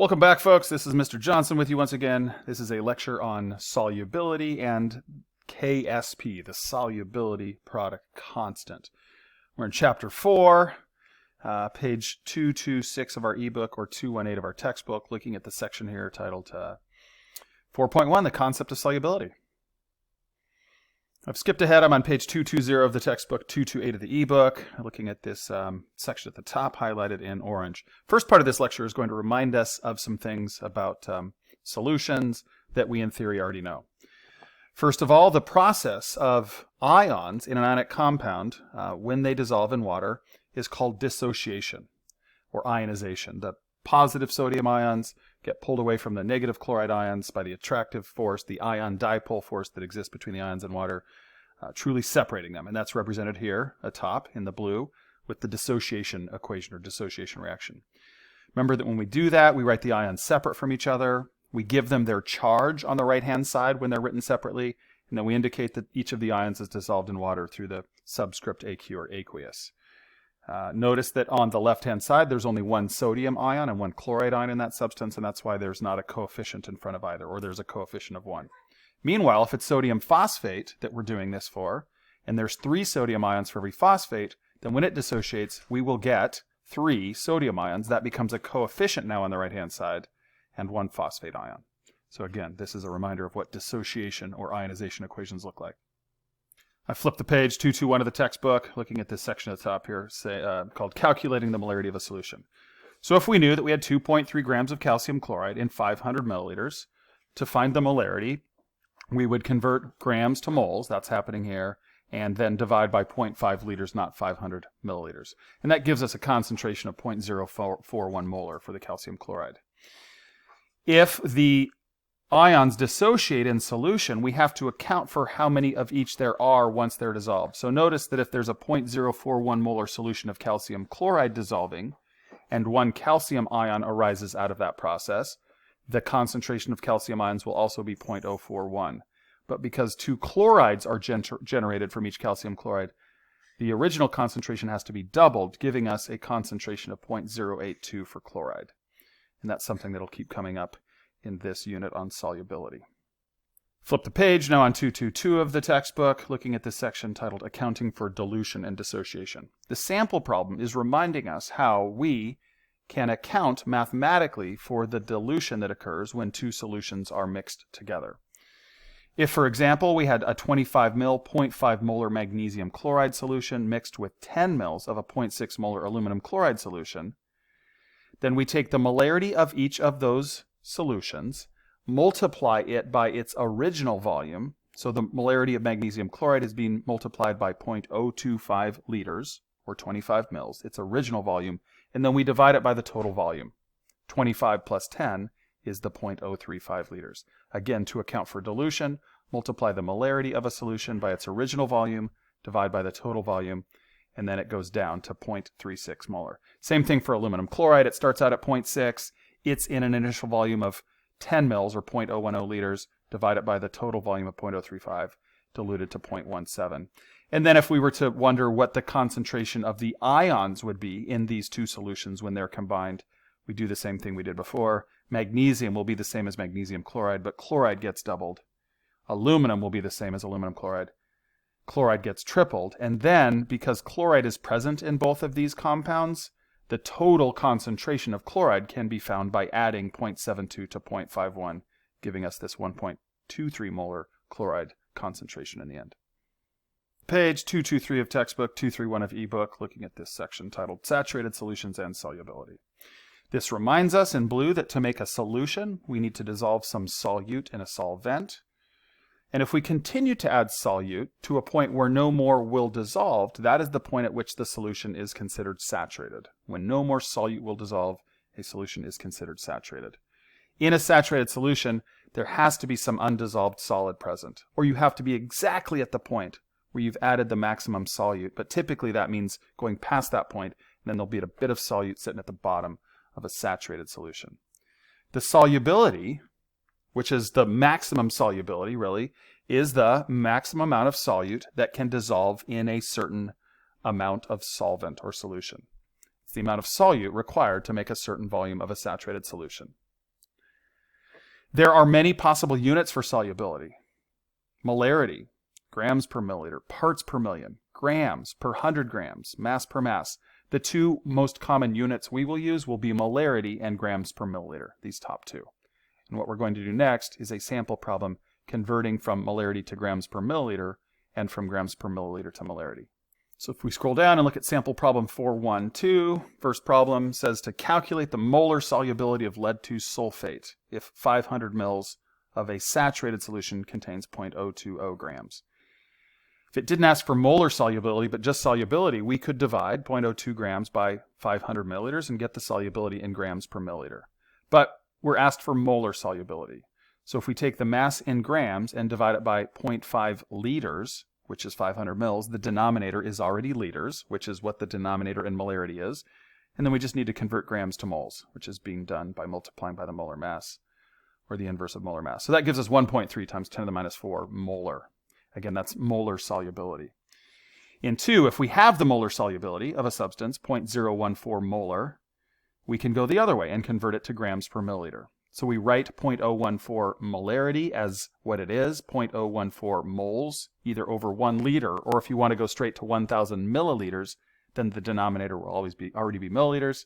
Welcome back, folks. This is Mr. Johnson with you once again. This is a lecture on solubility and Ksp, the solubility product constant. We're in chapter 4, page 226 of our ebook, or 218 of our textbook, looking at the section here titled 4.1, the concept of solubility. I've skipped ahead. I'm on page 220 of the textbook, 228 of the ebook, looking at this section at the top highlighted in orange. First part of this lecture is going to remind us of some things about solutions that we in theory already know. First of all, the process of ions in an ionic compound when they dissolve in water is called dissociation or ionization. The positive sodium ions get pulled away from the negative chloride ions by the attractive force, the ion dipole force that exists between the ions and water, truly separating them. And that's represented here atop in the blue with the dissociation equation or dissociation reaction. Remember that when we do that, we write the ions separate from each other. We give them their charge on the right-hand side when they're written separately, and then we indicate that each of the ions is dissolved in water through the subscript AQ or aqueous. Notice that on the left-hand side, there's only one sodium ion and one chloride ion in that substance, and that's why there's not a coefficient in front of either, or there's a coefficient of 1. Meanwhile, if it's sodium phosphate that we're doing this for, and there's 3 sodium ions for every phosphate, then when it dissociates, we will get 3 sodium ions. That becomes a coefficient now on the right-hand side, and 1 phosphate ion. So again, this is a reminder of what dissociation or ionization equations look like. I flipped the page 221 of the textbook, looking at this section at the top here, called Calculating the Molarity of a Solution. So if we knew that we had 2.3 grams of calcium chloride in 500 milliliters, to find the molarity, we would convert grams to moles, that's happening here, and then divide by 0.5 liters, not 500 milliliters. And that gives us a concentration of 0.041 molar for the calcium chloride. If the ions dissociate in solution, we have to account for how many of each there are once they're dissolved. So notice that if there's a 0.041 molar solution of calcium chloride dissolving, and 1 calcium ion arises out of that process, the concentration of calcium ions will also be 0.041. But because 2 chlorides are generated from each calcium chloride, the original concentration has to be doubled, giving us a concentration of 0.082 for chloride. And that's something that'll keep coming up in this unit on solubility. Flip the page now on 222 of the textbook, looking at this section titled Accounting for Dilution and Dissociation. The sample problem is reminding us how we can account mathematically for the dilution that occurs when 2 solutions are mixed together. If, for example, we had a 25 mil 0.5 molar magnesium chloride solution mixed with 10 mils of a 0.6 molar aluminum chloride solution, then we take the molarity of each of those solutions, multiply it by its original volume. So the molarity of magnesium chloride is being multiplied by 0.025 liters, or 25 mils, its original volume, and then we divide it by the total volume. 25 plus 10 is the 0.035 liters. Again, to account for dilution, multiply the molarity of a solution by its original volume, divide by the total volume, and then it goes down to 0.36 molar. Same thing for aluminum chloride. It starts out at 0.6. It's in an initial volume of 10 mils, or 0.010 liters, divided by the total volume of 0.035, diluted to 0.17. And then if we were to wonder what the concentration of the ions would be in these 2 solutions when they're combined, we do the same thing we did before. Magnesium will be the same as magnesium chloride, but chloride gets doubled. Aluminum will be the same as aluminum chloride. Chloride gets tripled. And then, because chloride is present in both of these compounds, the total concentration of chloride can be found by adding 0.72 to 0.51, giving us this 1.23 molar chloride concentration in the end. Page 223 of textbook, 231 of ebook, looking at this section titled Saturated Solutions and Solubility. This reminds us in blue that to make a solution, we need to dissolve some solute in a solvent. And if we continue to add solute to a point where no more will dissolve, that is the point at which the solution is considered saturated. When no more solute will dissolve, a solution is considered saturated. In a saturated solution, there has to be some undissolved solid present, or you have to be exactly at the point where you've added the maximum solute, but typically that means going past that point, and then there'll be a bit of solute sitting at the bottom of a saturated solution. The solubility, which is the maximum solubility, really, is the maximum amount of solute that can dissolve in a certain amount of solvent or solution. It's the amount of solute required to make a certain volume of a saturated solution. There are many possible units for solubility. Molarity, grams per milliliter, parts per million, grams per 100 grams, mass per mass. The two most common units we will use will be molarity and grams per milliliter, these top two. And what we're going to do next is a sample problem converting from molarity to grams per milliliter and from grams per milliliter to molarity. So if we scroll down and look at sample problem 412, first problem says to calculate the molar solubility of lead-2 sulfate if 500 mils of a saturated solution contains 0.020 grams. If it didn't ask for molar solubility, but just solubility, we could divide 0.02 grams by 500 milliliters and get the solubility in grams per milliliter. But we're asked for molar solubility. So if we take the mass in grams and divide it by 0.5 liters, which is 500 mils, the denominator is already liters, which is what the denominator in molarity is. And then we just need to convert grams to moles, which is being done by multiplying by the molar mass, or the inverse of molar mass. So that gives us 1.3 times 10 to the minus 4 molar. Again, that's molar solubility. In 2, if we have the molar solubility of a substance, 0.014 molar, we can go the other way and convert it to grams per milliliter. So we write 0.014 molarity as what it is, 0.014 moles, either over 1 liter, or if you want to go straight to 1,000 milliliters, then the denominator will already be milliliters.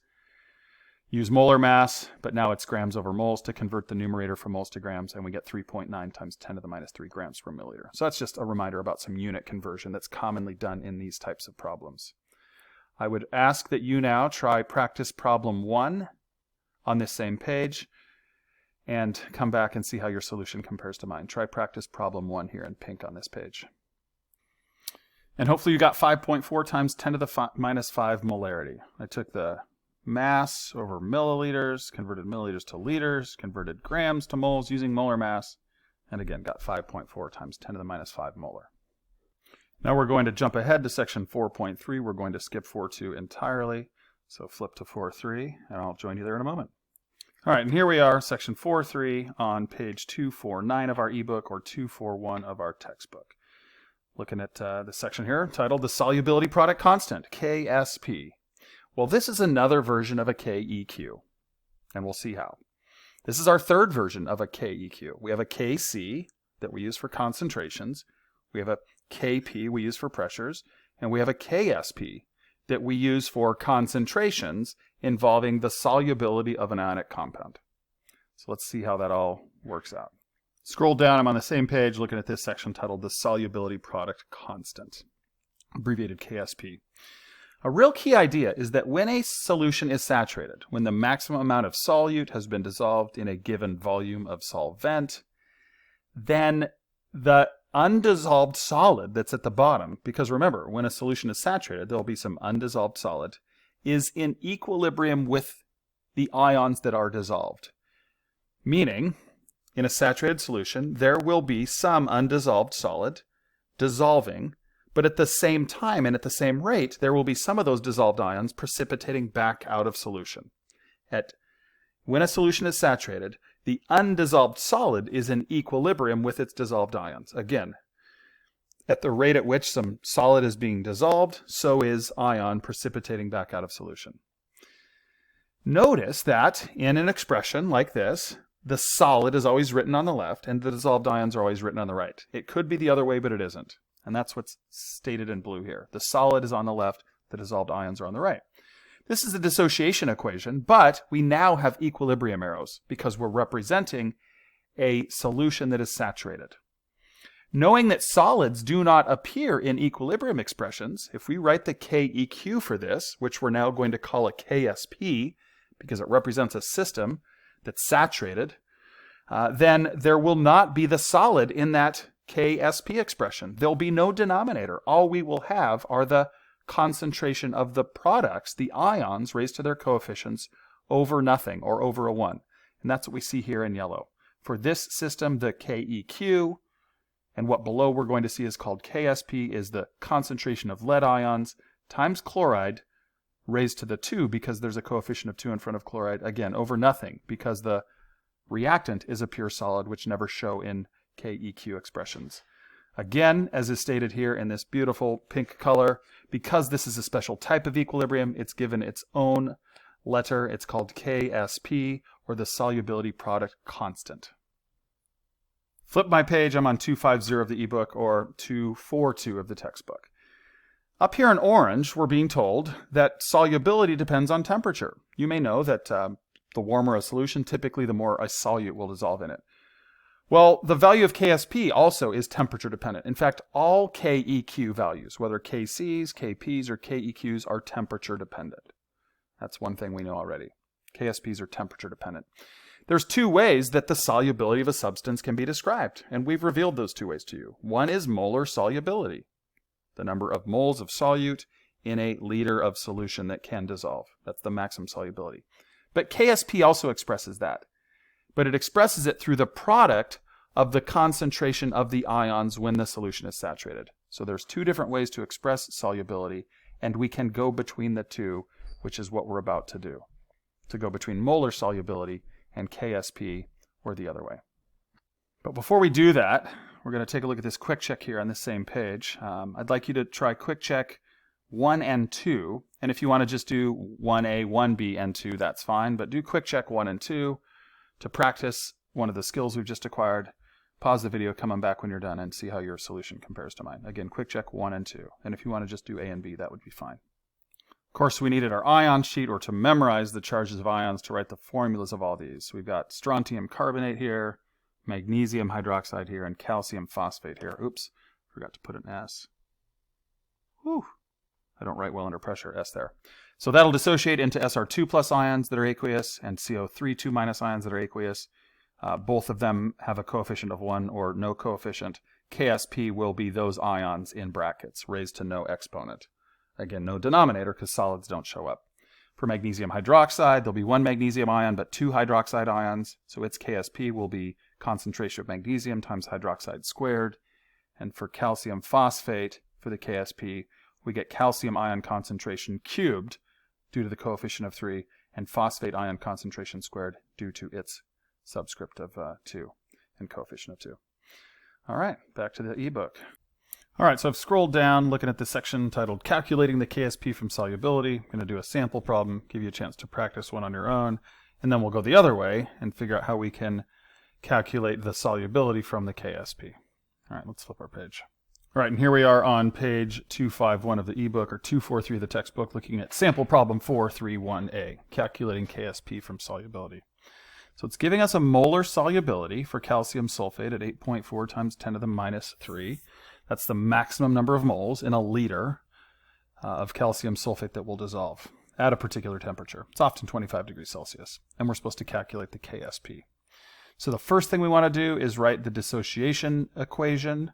Use molar mass, but now it's grams over moles to convert the numerator from moles to grams, and we get 3.9 times 10 to the minus 3 grams per milliliter. So that's just a reminder about some unit conversion that's commonly done in these types of problems. I would ask that you now try practice problem 1 on this same page, and come back and see how your solution compares to mine. Try practice problem 1 here in pink on this page. And hopefully you got 5.4 times 10 to the minus 5 molarity. I took the mass over milliliters, converted milliliters to liters, converted grams to moles using molar mass, and again got 5.4 times 10 to the minus 5 molar. Now we're going to jump ahead to section 4.3. We're going to skip 4.2 entirely. So flip to 4.3, and I'll join you there in a moment. All right, and here we are, section 4.3 on page 249 of our ebook or 241 of our textbook. Looking at the section here titled The Solubility Product Constant, Ksp. Well, this is another version of a KEQ, and we'll see how. This is our third version of a KEQ. We have a Kc that we use for concentrations, we have a Kp we use for pressures, and we have a Ksp that we use for concentrations involving the solubility of an ionic compound. So let's see how that all works out. Scroll down, I'm on the same page looking at this section titled The Solubility Product Constant, abbreviated Ksp. A real key idea is that when a solution is saturated, when the maximum amount of solute has been dissolved in a given volume of solvent, then the undissolved solid that's at the bottom, because remember, when a solution is saturated, there will be some undissolved solid, is in equilibrium with the ions that are dissolved. Meaning, in a saturated solution, there will be some undissolved solid dissolving, but at the same time and at the same rate, there will be some of those dissolved ions precipitating back out of solution. When a solution is saturated, the undissolved solid is in equilibrium with its dissolved ions. Again, at the rate at which some solid is being dissolved, so is ion precipitating back out of solution. Notice that in an expression like this, the solid is always written on the left and the dissolved ions are always written on the right. It could be the other way, but it isn't. And that's what's stated in blue here. The solid is on the left, the dissolved ions are on the right. This is the dissociation equation, but we now have equilibrium arrows because we're representing a solution that is saturated. Knowing that solids do not appear in equilibrium expressions, if we write the KEQ for this, which we're now going to call a Ksp, because it represents a system that's saturated, then there will not be the solid in that Ksp expression. There'll be no denominator. All we will have are the concentration of the products, the ions raised to their coefficients, over nothing or over a 1. And that's what we see here in yellow. For this system, the KEQ, and what below we're going to see is called Ksp, is the concentration of lead ions times chloride raised to the 2 because there's a coefficient of 2 in front of chloride, again, over nothing because the reactant is a pure solid, which never show in KEQ expressions. Again, as is stated here in this beautiful pink color, because this is a special type of equilibrium, it's given its own letter. It's called Ksp, or the solubility product constant. Flip my page, I'm on 250 of the ebook or 242 of the textbook. Up here in orange, we're being told that solubility depends on temperature. You may know that the warmer a solution, typically the more a solute will dissolve in it. Well, the value of Ksp also is temperature dependent. In fact, all Keq values, whether Kcs, Kps, or Keqs, are temperature dependent. That's one thing we know already. Ksps are temperature dependent. There's two ways that the solubility of a substance can be described, and we've revealed those two ways to you. One is molar solubility, the number of moles of solute in a liter of solution that can dissolve. That's the maximum solubility. But Ksp also expresses that. But it expresses it through the product of the concentration of the ions when the solution is saturated. So there's two different ways to express solubility, and we can go between the two, which is what we're about to do. To go between molar solubility and Ksp, or the other way. But before we do that, we're going to take a look at this quick check here on this same page. I'd like you to try quick check 1 and 2, and if you want to just do 1A, 1B, and 2, that's fine, but do quick check 1 and 2 to practice one of the skills we've just acquired. Pause the video, come on back when you're done, and see how your solution compares to mine. Again, quick check 1 and 2, and if you want to just do A and B, that would be fine. Of course, we needed our ion sheet, or to memorize the charges of ions, to write the formulas of all these. We've got strontium carbonate here, magnesium hydroxide here, and calcium phosphate here. Oops, forgot to put an S. Whew. I don't write well under pressure, S there. So that'll dissociate into Sr2 plus ions that are aqueous and CO3 2 minus ions that are aqueous. Both of them have a coefficient of 1 or no coefficient. Ksp will be those ions in brackets, raised to no exponent. Again, no denominator because solids don't show up. For magnesium hydroxide, there'll be one magnesium ion but two hydroxide ions, so its Ksp will be concentration of magnesium times hydroxide squared. And for calcium phosphate, for the Ksp, we get calcium ion concentration cubed due to the coefficient of 3, and phosphate ion concentration squared due to its subscript of 2 and coefficient of 2. All right, back to the ebook. All right, so I've scrolled down looking at the section titled Calculating the Ksp from Solubility. I'm going to do a sample problem, give you a chance to practice one on your own, and then we'll go the other way and figure out how we can calculate the solubility from the Ksp. All right, let's flip our page. All right, and here we are on page 251 of the ebook, or 243 of the textbook, looking at sample problem 431A, calculating Ksp from solubility. So it's giving us a molar solubility for calcium sulfate at 8.4 times 10 to the minus 3. That's the maximum number of moles in a liter of calcium sulfate that will dissolve at a particular temperature. It's often 25 degrees Celsius, and we're supposed to calculate the Ksp. So the first thing we want to do is write the dissociation equation,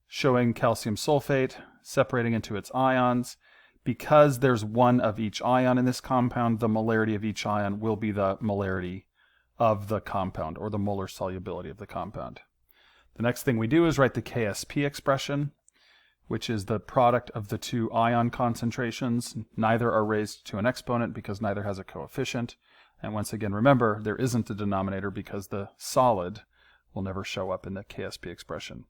showing calcium sulfate separating into its ions. Because there's one of each ion in this compound, the molarity of each ion will be the molarity of the compound, or the molar solubility of the compound. The next thing we do is write the Ksp expression, which is the product of the two ion concentrations. Neither are raised to an exponent because neither has a coefficient. And once again, remember, there isn't a denominator because the solid will never show up in the Ksp expression.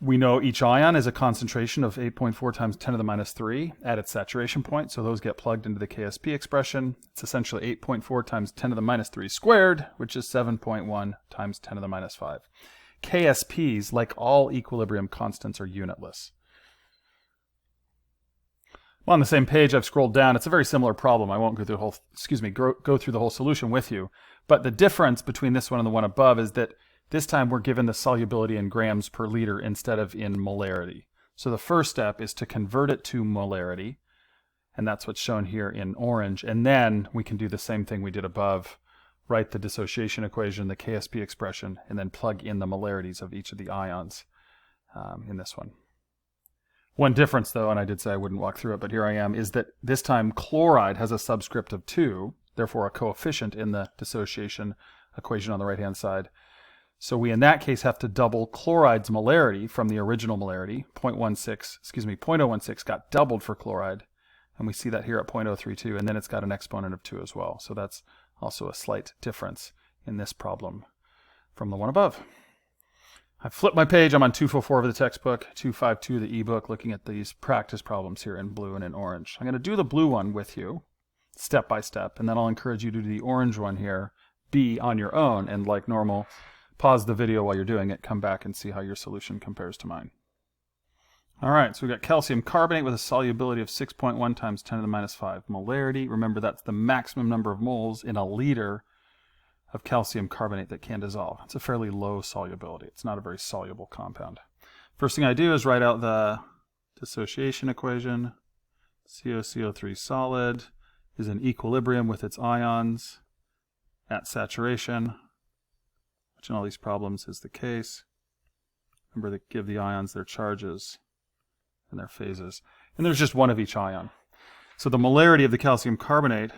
We know each ion is a concentration of 8.4 times 10 to the minus 3 at its saturation point, so those get plugged into the Ksp expression. It's essentially 8.4 times 10 to the minus 3 squared, which is 7.1 times 10 to the minus 5. Ksps, like all equilibrium constants, are unitless. Well, on the same page, I've scrolled down. It's a very similar problem. I won't go through the whole solution with you. But the difference between this one and the one above is that this time we're given the solubility in grams per liter instead of in molarity. So the first step is to convert it to molarity, and that's what's shown here in orange. And then we can do the same thing we did above, write the dissociation equation, the Ksp expression, and then plug in the molarities of each of the ions in this one. One difference, though, and I did say I wouldn't walk through it, but here I am, is that this time chloride has a subscript of 2, therefore a coefficient in the dissociation equation on the right-hand side. So we, in that case, have to double chloride's molarity from the original molarity. 0.016 got doubled for chloride, and we see that here at 0.032, and then it's got an exponent of 2 as well. So that's also a slight difference in this problem from the one above. I flipped my page. I'm on 244 of the textbook, 252 of the ebook, looking at these practice problems here in blue and in orange. I'm going to do the blue one with you, step by step, and then I'll encourage you to do the orange one here, B, on your own, and like normal, Pause the video while you're doing it, come back and see how your solution compares to mine. All right, so we've got calcium carbonate with a solubility of 6.1 times 10 to the minus 5 molarity. Remember, that's the maximum number of moles in a liter of calcium carbonate that can dissolve. It's a fairly low solubility. It's not a very soluble compound. First thing I do is write out the dissociation equation. CoCO3 solid is in equilibrium with its ions at saturation, which in all these problems is the case. Remember, they give the ions their charges and their phases. And there's just one of each ion. So the molarity of the calcium carbonate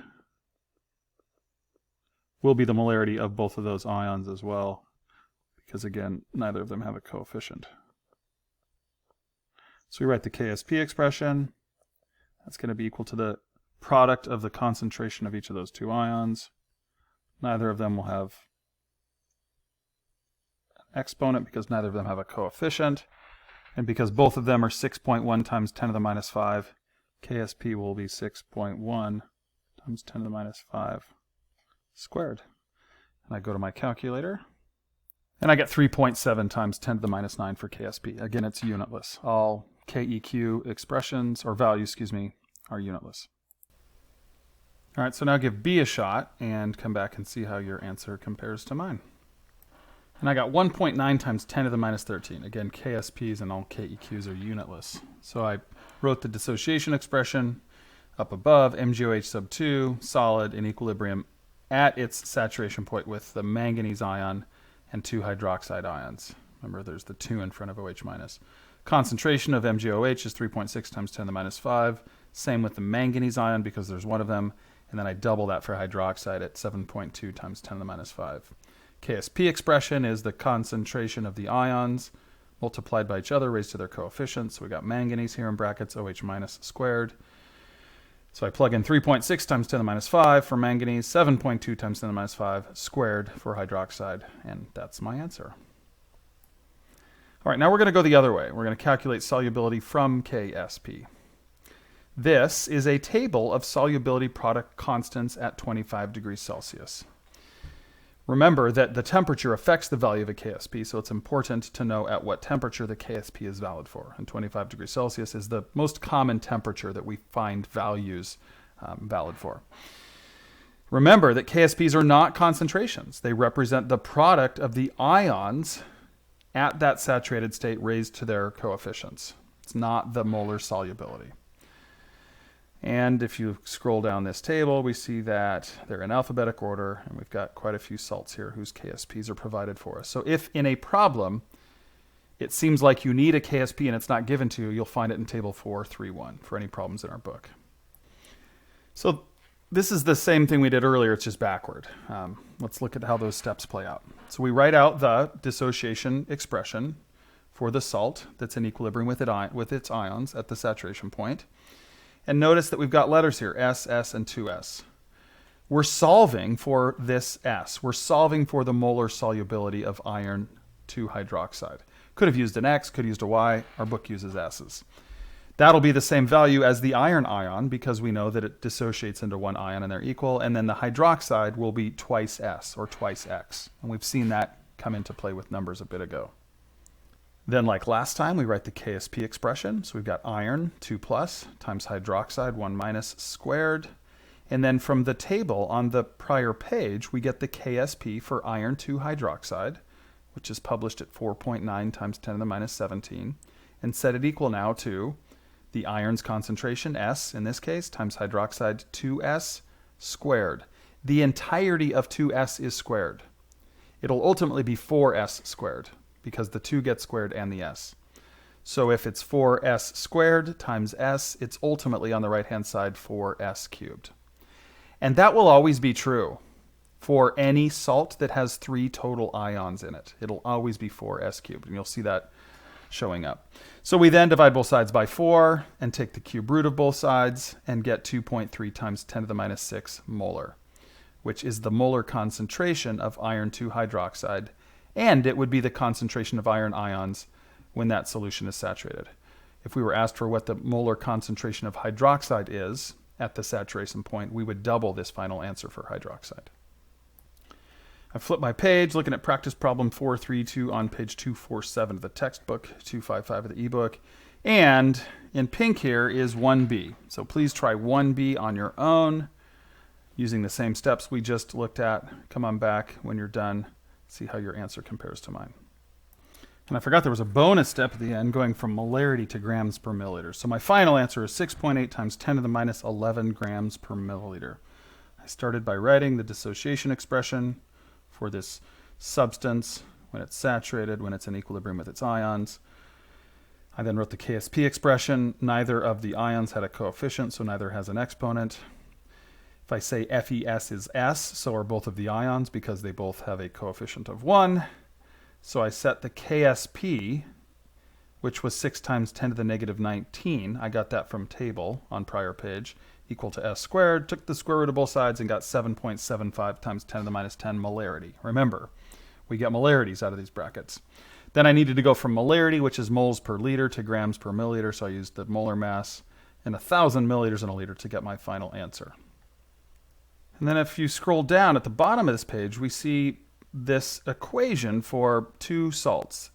will be the molarity of both of those ions as well, because again, neither of them have a coefficient. So we write the Ksp expression. That's going to be equal to the product of the concentration of each of those two ions. Neither of them will have an exponent because neither of them have a coefficient. And because both of them are 6.1 times 10 to the minus 5, Ksp will be 6.1 times 10 to the minus 5 squared. And I go to my calculator, and I get 3.7 times 10 to the minus 9 for Ksp. Again, it's unitless. All Keq expressions, or values, are unitless. All right, so now give B a shot and come back and see how your answer compares to mine. And I got 1.9 times 10 to the minus 13. Again, Ksps and all Keqs are unitless. So I wrote the dissociation expression up above, MgOH sub 2, solid in equilibrium at its saturation point with the manganese ion and 2 hydroxide ions. Remember, there's the 2 in front of OH minus. Concentration of MgOH is 3.6 times 10 to the minus 5. Same with the manganese ion because there's one of them. And then I double that for hydroxide at 7.2 times 10 to the minus 5. Ksp expression is the concentration of the ions multiplied by each other raised to their coefficients. So we got manganese here in brackets, OH minus squared. So I plug in 3.6 times 10 to the minus 5 for manganese, 7.2 times 10 to the minus 5 squared for hydroxide, and that's my answer. All right, now we're going to go the other way. We're going to calculate solubility from Ksp. This is a table of solubility product constants at 25 degrees Celsius. Remember that the temperature affects the value of a Ksp, so it's important to know at what temperature the Ksp is valid for. And 25 degrees Celsius is the most common temperature that we find values valid for. Remember that Ksps are not concentrations. They represent the product of the ions at that saturated state raised to their coefficients. It's not the molar solubility. And if you scroll down this table, we see that they're in alphabetic order, and we've got quite a few salts here whose Ksps are provided for us. So if in a problem it seems like you need a Ksp and it's not given to you, you'll find it in table 431 for any problems in our book. So this is the same thing we did earlier, it's just backward. Let's look at how those steps play out. So we write out the dissociation expression for the salt that's in equilibrium with its ions at the saturation point. And notice that we've got letters here, S, S, and 2S. We're solving for this S. We're solving for the molar solubility of iron 2 hydroxide. Could have used an X, could have used a Y. Our book uses S's. That'll be the same value as the iron ion because we know that it dissociates into one ion and they're equal. And then the hydroxide will be twice S or twice X. And we've seen that come into play with numbers a bit ago. Then, like last time, we write the Ksp expression. So we've got iron, 2 plus, times hydroxide, 1 minus squared. And then from the table on the prior page, we get the Ksp for iron 2 hydroxide, which is published at 4.9 times 10 to the minus 17, and set it equal now to the iron's concentration, S in this case, times hydroxide, 2S squared. The entirety of 2S is squared. It'll ultimately be 4S squared, because the 2 gets squared and the S. So if it's 4S squared times S, it's ultimately on the right-hand side 4S cubed. And that will always be true for any salt that has 3 total ions in it. It'll always be 4S cubed, and you'll see that showing up. So we then divide both sides by 4 and take the cube root of both sides and get 2.3 times 10 to the minus 6 molar, which is the molar concentration of iron 2 hydroxide, and it would be the concentration of iron ions when that solution is saturated. If we were asked for what the molar concentration of hydroxide is at the saturation point, we would double this final answer for hydroxide. I flipped my page, looking at practice problem 432 on page 247 of the textbook, 255 of the ebook. And in pink here is 1B. So please try 1B on your own using the same steps we just looked at. Come on back when you're done. See how your answer compares to mine. And I forgot there was a bonus step at the end going from molarity to grams per milliliter. So my final answer is 6.8 times 10 to the minus 11 grams per milliliter. I started by writing the dissociation expression for this substance when it's saturated, when it's in equilibrium with its ions. I then wrote the Ksp expression. Neither of the ions had a coefficient, so neither has an exponent. If I say FeS is S, so are both of the ions because they both have a coefficient of 1. So I set the Ksp, which was 6 times 10 to the negative 19. I got that from table on prior page, equal to S squared. Took the square root of both sides and got 7.75 times 10 to the minus 10 molarity. Remember, we get molarities out of these brackets. Then I needed to go from molarity, which is moles per liter, to grams per milliliter. So I used the molar mass and 1,000 milliliters in a liter to get my final answer. And then if you scroll down at the bottom of this page, we see this equation for two salts.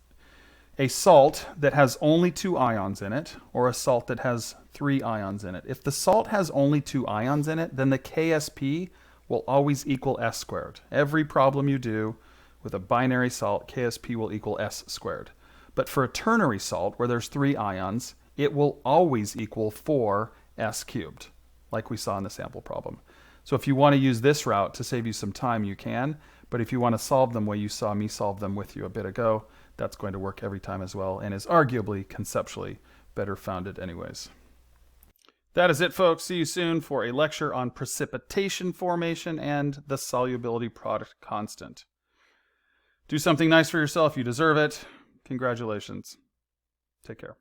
A salt that has only 2 ions in it, or a salt that has 3 ions in it. If the salt has only 2 ions in it, then the Ksp will always equal S squared. Every problem you do with a binary salt, Ksp will equal S squared. But for a ternary salt, where there's 3 ions, it will always equal 4S cubed, like we saw in the sample problem. So if you want to use this route to save you some time, you can. But if you want to solve them the way you saw me solve them with you a bit ago, that's going to work every time as well, and is arguably, conceptually, better founded anyways. That is it, folks. See you soon for a lecture on precipitation formation and the solubility product constant. Do something nice for yourself. You deserve it. Congratulations. Take care.